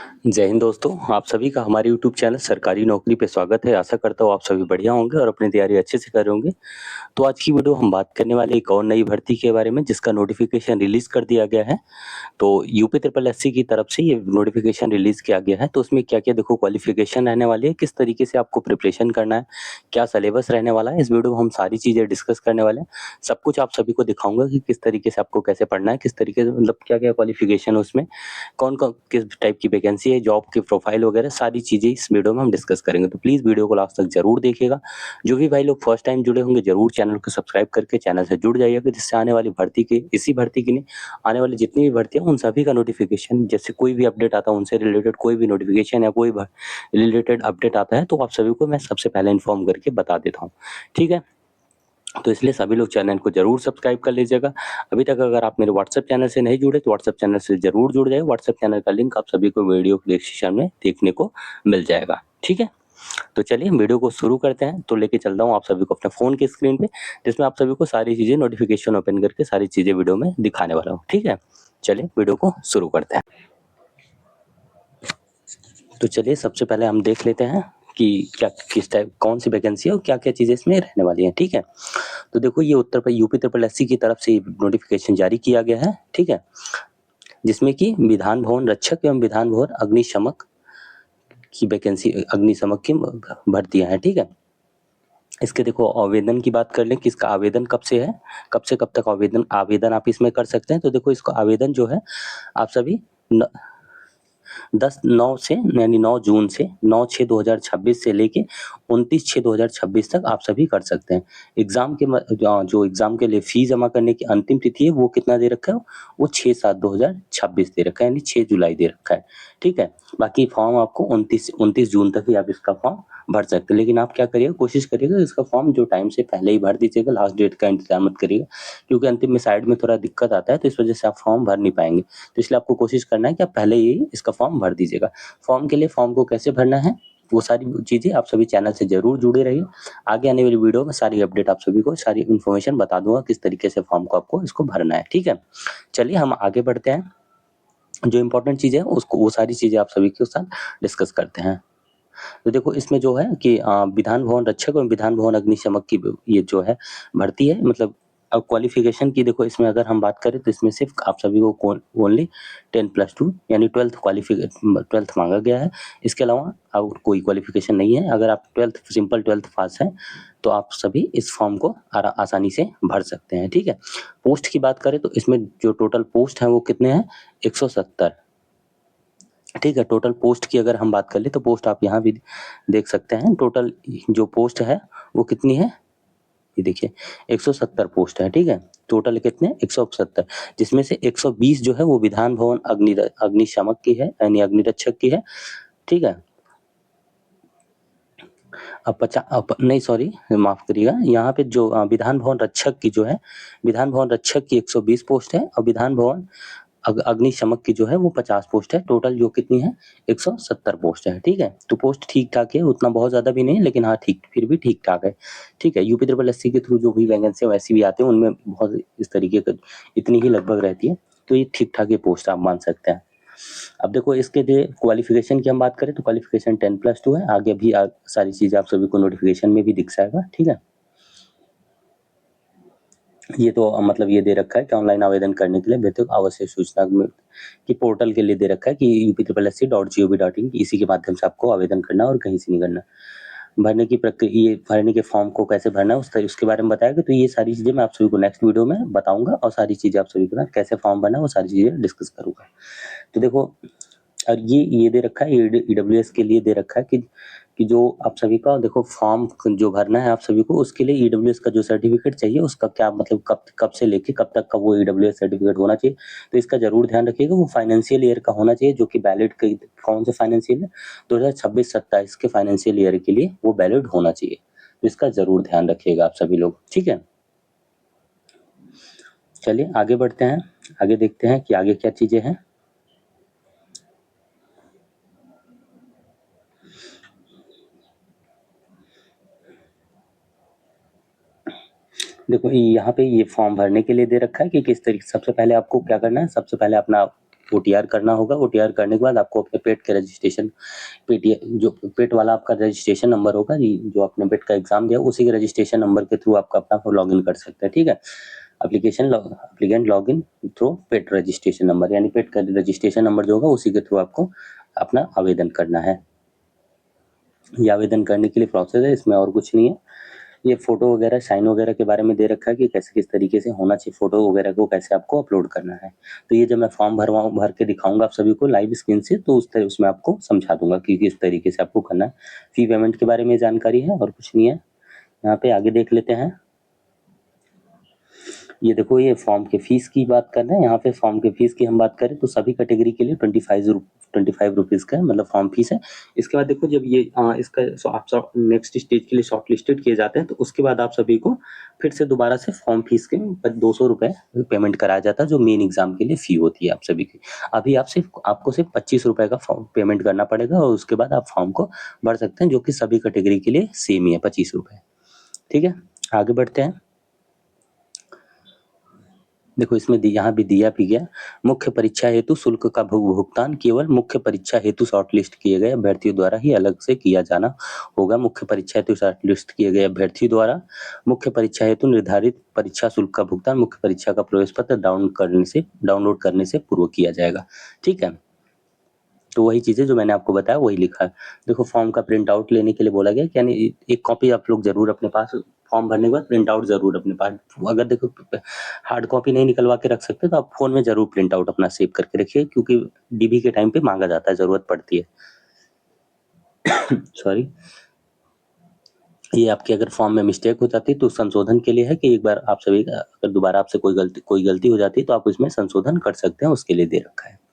जय हिंद दोस्तों, आप सभी का हमारे यूट्यूब चैनल सरकारी नौकरी पे स्वागत है। आशा करता हूँ आप सभी बढ़िया होंगे और अपनी तैयारी अच्छे से कर रहे होंगे। तो आज की वीडियो हम बात करने वाले एक और नई भर्ती के बारे में जिसका नोटिफिकेशन रिलीज़ कर दिया गया है। तो यूपी ट्रिपल एससी की तरफ से ये नोटिफिकेशन रिलीज़ किया गया है। तो उसमें क्या-क्या देखो क्वालिफ़िकेशन रहने वाली है, किस तरीके से आपको प्रिपरेशन करना है, क्या सिलेबस रहने वाला है, इस वीडियो में हम सारी चीज़ें डिस्कस करने वाले हैं। सब कुछ आप सभी को दिखाऊँगा कि किस तरीके से आपको कैसे पढ़ना है, किस तरीके से मतलब क्या-क्या क्वालिफ़िकेशन है उसमें, कौन-कौन किस टाइप की वैकेंसी है, जॉब की प्रोफाइल वगैरह सारी चीज़ें इस वीडियो में हम डिस्कस करेंगे। तो प्लीज़ वीडियो को लास्ट तक ज़रूर देखिएगा। जो भी भाई लोग फर्स्ट टाइम जुड़े होंगे ज़रूर चैनल को सब्सक्राइब करके चैनल से जुड़ जाइएगा, जिससे आने वाली भर्ती की इसी भर्ती की नहीं, आने वाली जितनी भी भर्तियाँ उन सभी का नोटिफिकेशन जैसे कोई भी अपडेट आता है उनसे रिलेटेड कोई भी नोटिफिकेशन या कोई रिलेटेड अपडेट आता है तो आप सभी को मैं सबसे पहले इन्फॉर्म करके बता देता हूँ। ठीक है? तो इसलिए सभी लोग चैनल को ज़रूर सब्सक्राइब कर लीजिएगा। अभी तक अगर आप मेरे व्हाट्सएप चैनल से नहीं जुड़े तो व्हाट्सएप चैनल से ज़रूर जुड़ जाइए। व्हाट्सएप चैनल का लिंक आप सभी को वीडियो के डिस्क्रिप्शन में देखने को मिल जाएगा। ठीक है? तो चलिए वीडियो को शुरू करते हैं। तो लेके चलता हूँ आप सभी को अपने फ़ोन की स्क्रीन पे, जिसमें आप सभी को सारी चीज़ें नोटिफिकेशन ओपन करके सारी चीज़ें वीडियो में दिखाने वाला हूँ। ठीक है? चलिए वीडियो को शुरू करते हैं। तो चलिए सबसे पहले हम देख लेते हैं कि क्या किस टाइप कौन सी वैकेंसी है और क्या-क्या चीज़ें इसमें रहने वाली हैं। ठीक है? तो देखो ये यूपी ट्रिपल एससी की तरफ से नोटिफिकेशन जारी किया गया है। ठीक है? जिसमें कि विधान भवन रक्षक एवं विधान भवन अग्निशमक की वैकेंसी अग्निशमक की भर्तियां हैं। ठीक है? इसके देखो आवेदन की बात कर लें कि इसका आवेदन कब से है, कब से कब तक आवेदन आवेदन आप इसमें कर सकते हैं। तो देखो इसको आवेदन जो है आप सभी 10/9 से यानी 9 जून से 9/6/2026 से लेके 29/6/2026 तक आप सभी कर सकते हैं। एग्ज़ाम के जो एग्ज़ाम के लिए फ़ी जमा करने की अंतिम तिथि है वो कितना दे रखा है, वो 6/7/2026 दे रखा है यानी 6 जुलाई दे रखा है। ठीक है? बाकी फॉर्म आपको 29 जून तक ही आप इसका फॉर्म भर सकते हैं। लेकिन आप क्या करिएगा, कोशिश करिएगा इसका फॉर्म जो टाइम से पहले ही भर दीजिएगा, लास्ट डेट का इंतज़ार मत करिएगा, क्योंकि अंतिम में साइड में थोड़ा दिक्कत आता है तो इस वजह से आप फॉर्म भर नहीं पाएँगे। तो इसलिए आपको कोशिश करना है कि आप पहले ही इसका फॉर्म भर दीजिएगा। फॉर्म के लिए फॉर्म को कैसे भरना है, वो सारी चीज़ें आप सभी चैनल से ज़रूर जुड़े रहिए। आगे आने वाली वीडियो में सारी अपडेट आप सभी को सारी इन्फॉर्मेशन बता दूँगा किस तरीके से फॉर्म को आपको इसको भरना है। ठीक है? चलिए हम आगे बढ़ते हैं। जो इम्पोर्टेंट चीज़ है उसको वो सारी चीज़ें आप सभी के साथ डिस्कस करते हैं। तो देखो इसमें जो है कि विधान भवन रक्षक और विधान भवन अग्निशमक की ये जो है भर्ती है, मतलब अब क्वालिफिकेशन की देखो इसमें अगर हम बात करें तो इसमें सिर्फ आप सभी को ओनली 10+2 यानी 12th मांगा गया है। इसके अलावा और कोई क्वालिफिकेशन नहीं है। अगर आप सिंपल 12th पास हैं तो आप सभी इस फॉर्म को आसानी से भर सकते हैं। ठीक है? पोस्ट की बात करें तो इसमें जो टोटल पोस्ट हैं वो कितने हैं, 170। ठीक है? टोटल पोस्ट की अगर हम बात कर लें तो पोस्ट आप यहाँ भी देख सकते हैं। टोटल जो पोस्ट है वो कितनी है, ये देखिए 170 पोस्ट है। ठीक है? टोटल कितने, 170, जिसमें से 120 जो है वो विधान भवन अग्निशामक की है यानी अग्निरक्षक की है। ठीक है? नहीं सॉरी, माफ करिएगा, यहाँ पे जो विधान भवन रक्षक की जो है, विधान भवन रक्षक की 120 पोस्ट है और विधान भवन अग्निशमक की जो है वो 50 पोस्ट है। टोटल जो कितनी है, 170 पोस्ट है। ठीक है? तो पोस्ट ठीक-ठाक है, उतना बहुत ज़्यादा भी नहीं है लेकिन हाँ ठीक फिर भी ठीक-ठाक है। ठीक है? यूपी ट्रिपल एससी के थ्रू जो भी वैकेंसी वैसी भी आते हैं उनमें बहुत इस तरीके का इतनी ही लगभग रहती है। तो ये ठीक-ठाक ही पोस्ट आप मान सकते हैं। अब देखो इसके लिए क्वालिफिकेशन की हम बात करें तो क्वालिफिकेशन 10+2 है। आगे भी सारी चीज़ें आप सभी को नोटिफिकेशन में भी दिख जाएगा। ठीक है? ये तो मतलब ये दे रखा है कि ऑनलाइन आवेदन करने के लिए बेहतर आवश्यक सूचना में कि पोर्टल के लिए दे रखा है कि upSSC.gov.in इसी के माध्यम से आपको आवेदन करना है और कहीं से नहीं करना। भरने की प्रक्रिया, ये भरने के फॉर्म को कैसे भरना है उसके बारे में बताया गया। तो ये सारी चीज़ें मैं आप सभी को नेक्स्ट वीडियो में बताऊँगा और सारी चीज़ें आप सभी के साथ कैसे फॉर्म भरना है वो सारी चीज़ें डिस्कस करूँगा। तो देखो और ये दे रखा है, ईडब्ल्यूएस के लिए दे रखा है कि जो आप सभी का देखो फॉर्म जो भरना है आप सभी को, उसके लिए ईडब्ल्यूएस का जो सर्टिफिकेट चाहिए उसका क्या मतलब कब कब से लेके कब तक का वो ईडब्ल्यूएस सर्टिफिकेट होना चाहिए। तो इसका ज़रूर ध्यान रखिएगा, वो फाइनेंशियल ईयर का होना चाहिए जो कि वैलिड कौन से फाइनेंशियल ईयर, 2026-27 के फाइनेंशियल ईयर के लिए वो वैलिड होना चाहिए। तो इसका ज़रूर ध्यान रखिएगा आप सभी लोग। ठीक है? चलिए आगे बढ़ते हैं, आगे देखते हैं कि आगे क्या चीज़ें हैं। देखो यहाँ पे ये फॉर्म भरने के लिए दे रखा है कि किस तरीके, सबसे पहले आपको क्या करना है, सबसे पहले अपना ओटीआर करना होगा। ओटीआर करने के बाद आपको अपने पेट के रजिस्ट्रेशन जो पेट वाला आपका रजिस्ट्रेशन नंबर होगा जो आपने पेट का एग्जाम दिया उसी के रजिस्ट्रेशन नंबर के थ्रू आपका अपना लॉग इन कर सकते हैं। ठीक है, applicant log in through pet registration number, यानी पेट का रजिस्ट्रेशन नंबर जो होगा उसी के थ्रू आपको अपना आवेदन करना है। ये आवेदन करने के लिए प्रोसेस है, इसमें और कुछ नहीं है। ये फोटो वगैरह साइन वगैरह के बारे में दे रखा है कि कैसे किस तरीके से होना चाहिए, फोटो वगैरह को कैसे आपको अपलोड करना है। तो ये जब मैं फॉर्म भर के दिखाऊंगा आप सभी को लाइव स्क्रीन से, तो उसमें आपको समझा दूंगा कि किस तरीके से आपको करना है। फी पेमेंट के बारे में जानकारी है और कुछ नहीं है। यहाँ पे आगे देख लेते हैं। ये देखो, ये फॉर्म के फीस की बात कर रहे हैं। यहाँ पे फॉर्म के फीस की हम बात करें तो सभी कैटेगरी के लिए 25 रुपीज़ का मतलब फॉर्म फीस है। इसके बाद देखो, जब ये इसका आप नेक्स्ट स्टेज के लिए शॉर्ट लिस्टेड किए जाते हैं तो उसके बाद आप सभी को फिर से दोबारा से फॉर्म फीस के 200 रुपये पेमेंट कराया जाता है, जो मेन एग्जाम के लिए फ़ी होती है आप सभी की। अभी आपको सिर्फ 25 रुपये का फॉर्म पेमेंट करना पड़ेगा और उसके बाद आप फॉर्म को भर सकते हैं, जो कि सभी कैटेगरी के लिए सेम ही है, 25 रुपये। ठीक है, आगे बढ़ते हैं। देखो, इसमें यहाँ भी दिया भी गया, मुख्य परीक्षा हेतु शुल्क का भुगतान केवल मुख्य परीक्षा हेतु शॉर्टलिस्ट किए गए अभ्यर्थियों द्वारा ही अलग से किया जाना होगा। मुख्य परीक्षा हेतु शॉर्टलिस्ट किए गए अभ्यर्थियों द्वारा मुख्य परीक्षा हेतु निर्धारित परीक्षा शुल्क का भुगतान मुख्य परीक्षा का प्रवेश पत्र डाउनलोड करने से पूर्व किया जाएगा। ठीक है, तो वही चीज़ें जो मैंने आपको बताया वही लिखा है। देखो, फॉर्म का प्रिंट आउट लेने के लिए बोला गया, यानी एक कॉपी आप लोग जरूर अपने पास, फॉर्म भरने के बाद प्रिंट आउट जरूर अपने पास, अगर देखो हार्ड कॉपी नहीं निकलवा के रख सकते तो आप फोन में जरूर प्रिंट आउट अपना सेव करके रखिए, क्योंकि डीबी के टाइम पे मांगा जाता है, जरूरत पड़ती है। सॉरी, ये आपके अगर फॉर्म में मिस्टेक हो जाती है तो संशोधन के लिए है कि एक बार आप सभी अगर दोबारा आपसे कोई गलती हो जाती है तो आप उसमें संशोधन कर सकते हैं, उसके लिए दे रखा है।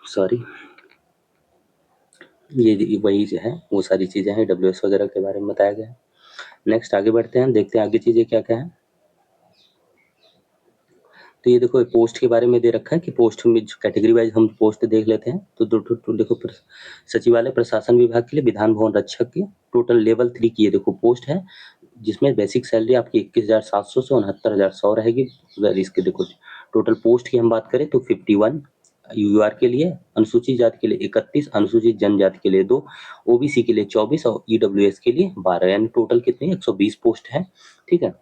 सॉरी, ये वही जो है वो सारी चीज़ें हैं, डब्ल्यूएस वगैरह के बारे में बताया गया है। नेक्स्ट आगे बढ़ते हैं, देखते हैं आगे चीज़ें क्या क्या है। तो ये देखो, पोस्ट के बारे में दे रखा है कि पोस्ट में कैटेगरी वाइज हम पोस्ट देख लेते हैं। तो देखो, सचिवालय प्रशासन विभाग के लिए विधान भवन रक्षक की टोटल लेवल 3 की ये देखो पोस्ट है, जिसमें बेसिक सैलरी आपकी 21,700 से 69,100 रहेगी। अगर इसके देखो टोटल पोस्ट की हम बात करें तो 51 यूआर के लिए, अनुसूचित जाति के लिए 31, अनुसूचित जनजाति के लिए 2, ओबीसी के लिए 24 और ईडब्ल्यूएस के लिए 12, यानी टोटल कितने 120 पोस्ट है। ठीक है,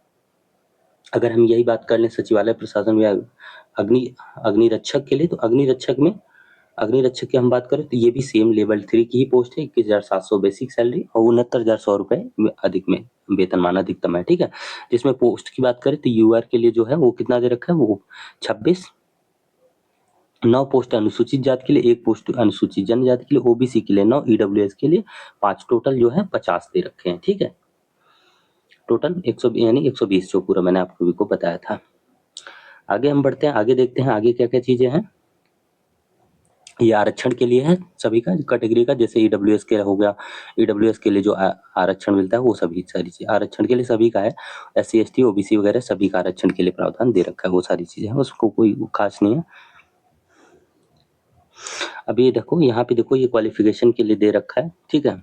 अगर हम यही बात कर लें सचिवालय प्रशासन विभाग अग्निरक्षक के लिए, तो अग्निरक्षक की हम बात करें तो ये भी सेम लेवल 3 की ही पोस्ट है, 21,700 बेसिक सैलरी और 69,100 रुपये अधिक में वेतनमान अधिकतम है। ठीक है, जिसमें पोस्ट की बात करें तो यूआर के लिए जो है वो कितना दे रखा है, वो 26, 9 पोस्ट अनुसूचित जाति के लिए, 1 पोस्ट अनुसूचित जनजाति के लिए, ओबीसी के लिए 9, ईडब्ल्यूएस के लिए 5, टोटल जो है 50 दे रखे हैं। ठीक है, टोटल 100 यानी 120 जो पूरा मैंने आपको को बताया था। आगे हम बढ़ते हैं, आगे देखते हैं आगे क्या क्या चीजें हैं। ये आरक्षण के लिए है सभी का कैटेगरी का, जैसे ईडब्ल्यूएस के हो गया, ईडब्ल्यूएस के लिए जो आरक्षण मिलता है वो सभी सारी चीज आरक्षण के लिए सभी का है। SC ST OBC वगैरह सभी का आरक्षण के लिए प्रावधान दे रखा है, वो सारी चीजें हैं, उसको कोई खास नहीं है। अभी ये देखो, यहाँ पे देखो, ये क्वालिफिकेशन के लिए दे रखा है। ठीक है,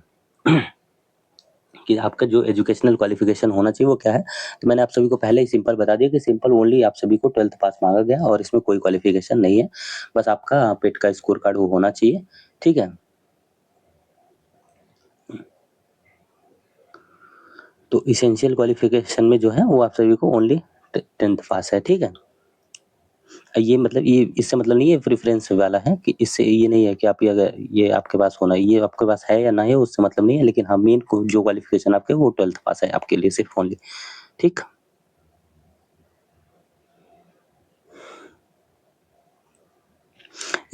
कि आपका जो एजुकेशनल क्वालिफिकेशन होना चाहिए वो क्या है। तो मैंने आप सभी को पहले ही सिंपल बता दिया कि सिंपल ओनली आप सभी को 12th पास मांगा गया और इसमें कोई क्वालिफिकेशन नहीं है, बस आपका पेट का स्कोर कार्ड वो होना चाहिए। ठीक है, तो इसेंशियल क्वालिफिकेशन में जो है वो आप सभी को ओनली 10th पास है। ठीक है, ये मतलब ये इससे मतलब नहीं है प्रेफरेंस वाला है, कि इससे ये नहीं है कि आप अगर ये आपके पास होना, ये आपके पास है या ना है उससे मतलब नहीं है, लेकिन हाँ मेन जो क्वालिफिकेशन आपके वो 12th पास है आपके लिए सिर्फ ओनली। ठीक,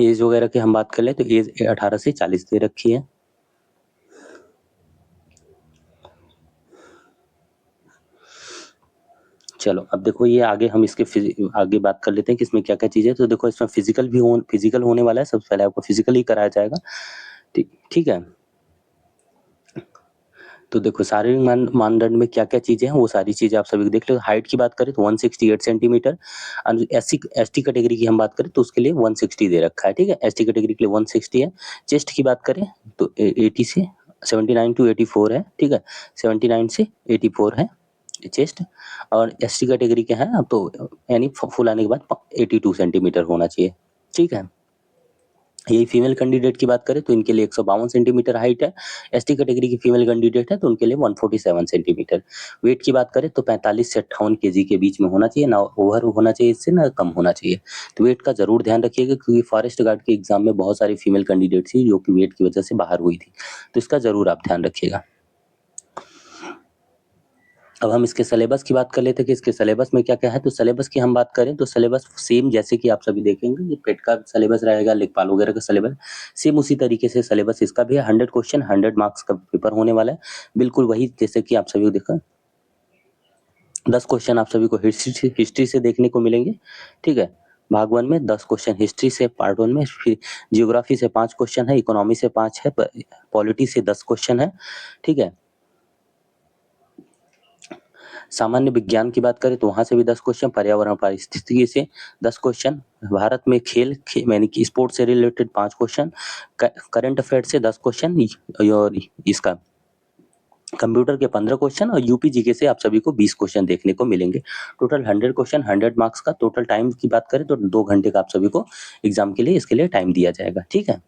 एज वगैरह की हम बात कर ले तो एज 18 से 40 दे रखी है। चलो अब देखो, ये आगे हम इसके आगे बात कर लेते हैं कि इसमें क्या क्या चीज़ है। तो देखो, इसमें फिजिकल होने वाला है, सबसे पहले आपको फिजिकल ही कराया जाएगा। ठीक है, तो देखो शारीरिक मानदंड में क्या क्या चीजें हैं वो सारी चीजें आप सभी देख लो। हाइट की बात करें तो 168 सेंटीमीटर, SC कैटेगरी की हम बात करें तो उसके लिए 160 दे रखा है। ठीक है, ST कैटेगरी के लिए 160 है। चेस्ट की बात करें तो 80 से 79 to 84 है। ठीक है, 79 से 84 है चेस्ट, और एसटी कैटेगरी के हैं अब तो यानी फुल आने के बाद 82 सेंटीमीटर होना चाहिए, ठीक है। यही फीमेल कैंडिडेट की बात करें तो इनके लिए 152 सेंटीमीटर हाइट है। एसटी कैटेगरी की फीमेल कैंडिडेट है तो उनके लिए 147 सेंटीमीटर। वेट की बात करें तो 45 से 58 केजी के बीच में होना चाहिए, ना ओवर होना चाहिए इससे, ना कम होना चाहिए। तो वेट का ज़रूर ध्यान रखिएगा, क्योंकि फॉरेस्ट गार्ड के एग्जाम में बहुत सारी फीमेल कैंडिडेट थी जो कि वेट की वजह से बाहर हुई थी, तो इसका ज़रूर आप ध्यान रखिएगा। अब हम इसके सिलेबस की बात कर लेते हैं कि इसके सिलेबस में क्या-क्या है। तो सिलेबस की हम बात करें तो सिलेबस सेम जैसे कि आप सभी देखेंगे, ये पेट का सिलेबस रहेगा, लेखपाल वगैरह का सिलेबस सेम उसी तरीके से सिलेबस इसका भी है। 100 क्वेश्चन 100 मार्क्स का पेपर होने वाला है, बिल्कुल वही जैसे कि आप सभी को देखा। 10 क्वेश्चन आप सभी को हिस्ट्री से देखने को मिलेंगे, ठीक है। भाग 1 में 10 क्वेश्चन हिस्ट्री से, पार्ट 1 में, फिर ज्योग्राफी से 5 क्वेश्चन है, इकोनॉमी से 5 है, पॉलिटी से 10 क्वेश्चन है, ठीक है। सामान्य विज्ञान की बात करें तो वहाँ से भी 10 क्वेश्चन, पर्यावरण पारिस्थितिकी से 10 क्वेश्चन, भारत में खेल यानी कि स्पोर्ट्स से रिलेटेड 5 क्वेश्चन, करंट अफेयर से 10 क्वेश्चन, और इसका कंप्यूटर के 15 क्वेश्चन, और यूपी जीके से आप सभी को 20 क्वेश्चन देखने को मिलेंगे। टोटल 100 क्वेश्चन 100 मार्क्स का। टोटल टाइम की बात करें तो 2 घंटे का आप सभी को एग्जाम के लिए इसके लिए टाइम दिया जाएगा, ठीक है।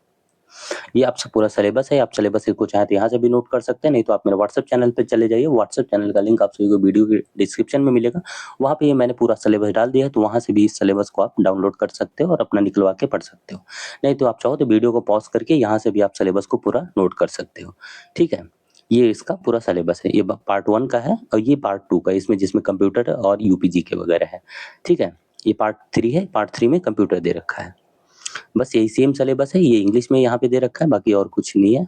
ये आपसे पूरा सिलेबस है। आप सिलेबस को चाहे तो यहाँ से भी नोट कर सकते हैं, नहीं तो आप मेरे व्हाट्सएप चैनल पे चले जाइए। व्हाट्सएप चैनल का लिंक आप सभी को वीडियो की डिस्क्रिप्शन में मिलेगा, वहाँ पे ये मैंने पूरा सिलेबस डाल दिया है, तो वहाँ से भी इस सिलेबस को आप डाउनलोड कर सकते हो और अपना निकलवा के पढ़ सकते हो। नहीं तो आप चाहो तो वीडियो को पॉज करके यहाँ से भी आप सिलेबस को पूरा नोट कर सकते हो, ठीक है। ये इसका पूरा सिलेबस है। ये पार्ट 1 का है और ये पार्ट 2 का है, इसमें जिसमें कंप्यूटर और यूपीजी के वगैरह है, ठीक है। ये पार्ट 3 है, पार्ट 3 में कंप्यूटर दे रखा है। बस यही सेम सिलेबस है, ये इंग्लिश में यहाँ पे दे रखा है, बाकी और कुछ नहीं है।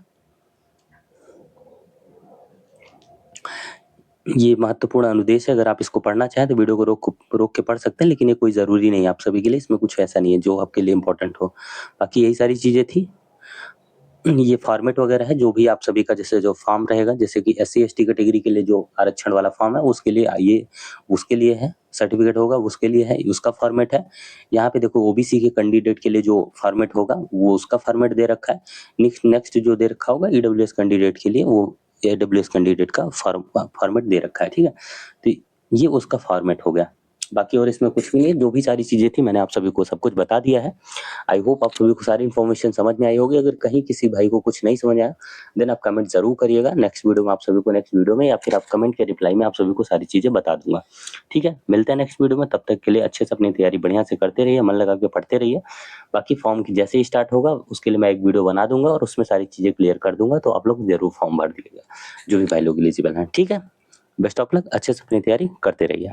ये महत्वपूर्ण अनुदेश है, अगर आप इसको पढ़ना चाहें तो वीडियो को रोक के पढ़ सकते हैं, लेकिन ये कोई ज़रूरी नहीं है आप सभी के लिए, इसमें कुछ ऐसा नहीं है जो आपके लिए इम्पोर्टेंट हो। बाकी यही सारी चीज़ें थी। ये फॉर्मेट वगैरह है जो भी आप सभी का, जैसे जो फॉर्म रहेगा, जैसे कि एससी एसटी कैटेगरी के लिए जो आरक्षण वाला फॉर्म है उसके लिए ये उसके लिए है, सर्टिफिकेट होगा उसके लिए है, उसका फॉर्मेट है। यहाँ पे देखो ओबीसी के कैंडिडेट के लिए जो फॉर्मेट होगा वो उसका फॉर्मेट दे रखा है। नेक्स्ट जो दे रखा होगा ईडब्ल्यूएस कैंडिडेट के लिए, वो ईडब्ल्यूएस कैंडिडेट का फॉर्मेट दे रखा है, ठीक है। तो ये उसका फॉर्मेट हो गया। बाकी और इसमें कुछ भी नहीं है, जो भी सारी चीज़ें थी मैंने आप सभी को सब कुछ बता दिया है। आई होप आप सभी को सारी इन्फॉर्मेशन समझ में आई होगी। अगर कहीं किसी भाई को कुछ नहीं समझ आया देन आप कमेंट जरूर करिएगा। नेक्स्ट वीडियो में आप सभी को नेक्स्ट वीडियो में या फिर आप कमेंट के रिप्लाई में आप सभी को सारी चीज़ें बता दूंगा, ठीक है। मिलते हैं नेक्स्ट वीडियो में, तब तक के लिए अच्छे से अपनी तैयारी बढ़िया से करते रहिए, मन लगा के पढ़ते रहिए। बाकी फॉर्म की जैसे ही स्टार्ट होगा उसके लिए मैं एक वीडियो बना दूंगा और उसमें सारी चीज़ें क्लियर कर दूंगा, तो आप लोग जरूर फॉर्म भर दीजिएगा जो भी भाई लोग एलिजिबल हैं, ठीक है। बेस्ट ऑफ लक, अच्छे से अपनी तैयारी करते रहिए।